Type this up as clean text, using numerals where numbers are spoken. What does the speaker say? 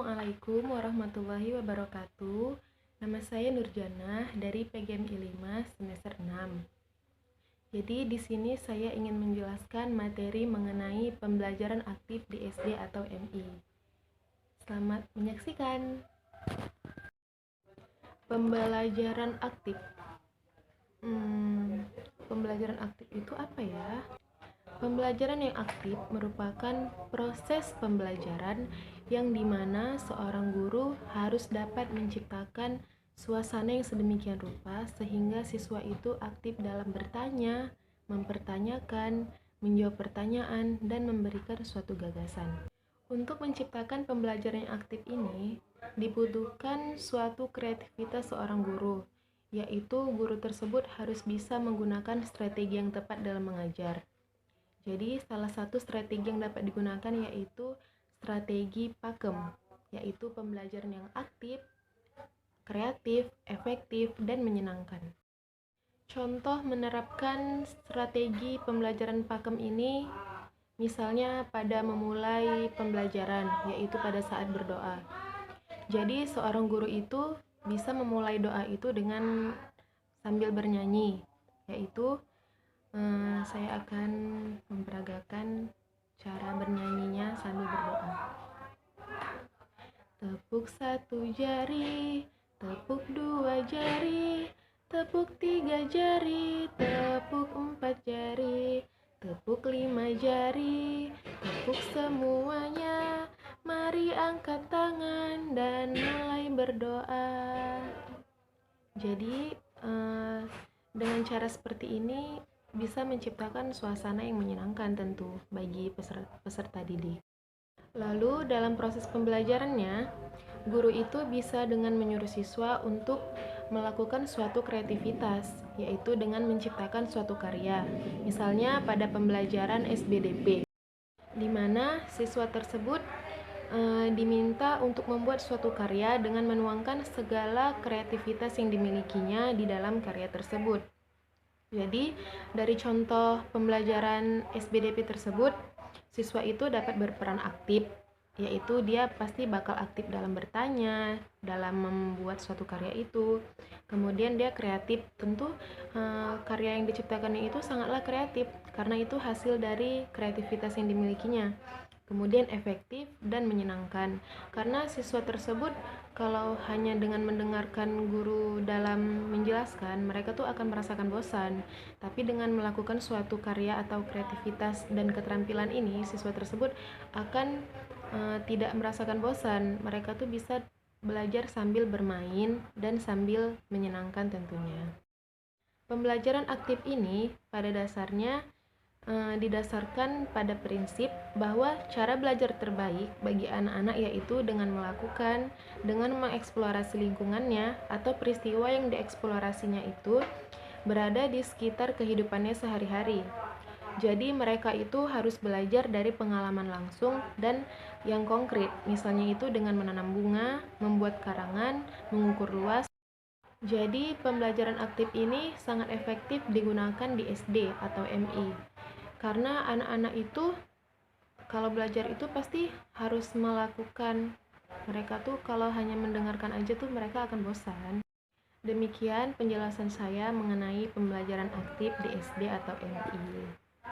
Assalamualaikum warahmatullahi wabarakatuh. Nama saya Nurjanah dari PGMI 5 semester 6. Jadi di sini saya ingin menjelaskan materi mengenai pembelajaran aktif di SD atau MI. Selamat menyaksikan. Pembelajaran aktif. Pembelajaran aktif itu apa ya? Pembelajaran yang aktif merupakan proses pembelajaran yang dimana seorang guru harus dapat menciptakan suasana yang sedemikian rupa sehingga siswa itu aktif dalam bertanya, mempertanyakan, menjawab pertanyaan, dan memberikan suatu gagasan. Untuk menciptakan pembelajaran yang aktif ini, dibutuhkan suatu kreativitas seorang guru, yaitu guru tersebut harus bisa menggunakan strategi yang tepat dalam mengajar. Jadi salah satu strategi yang dapat digunakan yaitu strategi PAKEM, yaitu pembelajaran yang aktif, kreatif, efektif, dan menyenangkan. Contoh menerapkan strategi pembelajaran PAKEM ini misalnya pada memulai pembelajaran, yaitu pada saat berdoa. Jadi seorang guru itu bisa memulai doa itu dengan sambil bernyanyi, yaitu saya akan memperagakan cara bernyanyinya sambil berdoa. Tepuk satu jari, tepuk dua jari, tepuk tiga jari, tepuk empat jari, tepuk lima jari, tepuk semuanya. Mari angkat tangan dan mulai berdoa. Jadi dengan cara seperti ini bisa menciptakan suasana yang menyenangkan tentu bagi peserta didik. Lalu dalam proses pembelajarannya, guru itu bisa dengan menyuruh siswa untuk melakukan suatu kreativitas, yaitu dengan menciptakan suatu karya. Misalnya pada pembelajaran SBDP, di mana siswa tersebut diminta untuk membuat suatu karya dengan menuangkan segala kreativitas yang dimilikinya di dalam karya tersebut. Jadi, dari contoh pembelajaran SBDP tersebut, siswa itu dapat berperan aktif, yaitu dia pasti bakal aktif dalam bertanya, dalam membuat suatu karya itu. Kemudian dia kreatif, tentu karya yang diciptakannya itu sangatlah kreatif, karena itu hasil dari kreativitas yang dimilikinya. Kemudian efektif dan menyenangkan, karena siswa tersebut kalau hanya dengan mendengarkan guru dalam menjelaskan, mereka tuh akan merasakan bosan. Tapi dengan melakukan suatu karya atau kreativitas dan keterampilan ini, siswa tersebut akan tidak merasakan bosan. Mereka tuh bisa belajar sambil bermain dan sambil menyenangkan tentunya. Pembelajaran aktif ini pada dasarnya didasarkan pada prinsip bahwa cara belajar terbaik bagi anak-anak yaitu dengan melakukan, dengan mengeksplorasi lingkungannya atau peristiwa yang dieksplorasinya itu berada di sekitar kehidupannya sehari-hari. Jadi mereka itu harus belajar dari pengalaman langsung dan yang konkret, misalnya itu dengan menanam bunga, membuat karangan, mengukur luas. Jadi pembelajaran aktif ini sangat efektif digunakan di SD atau MI. Karena anak-anak itu kalau belajar itu pasti harus melakukan. Mereka tuh kalau hanya mendengarkan aja tuh mereka akan bosan. Demikian penjelasan saya mengenai pembelajaran aktif di SD atau MI.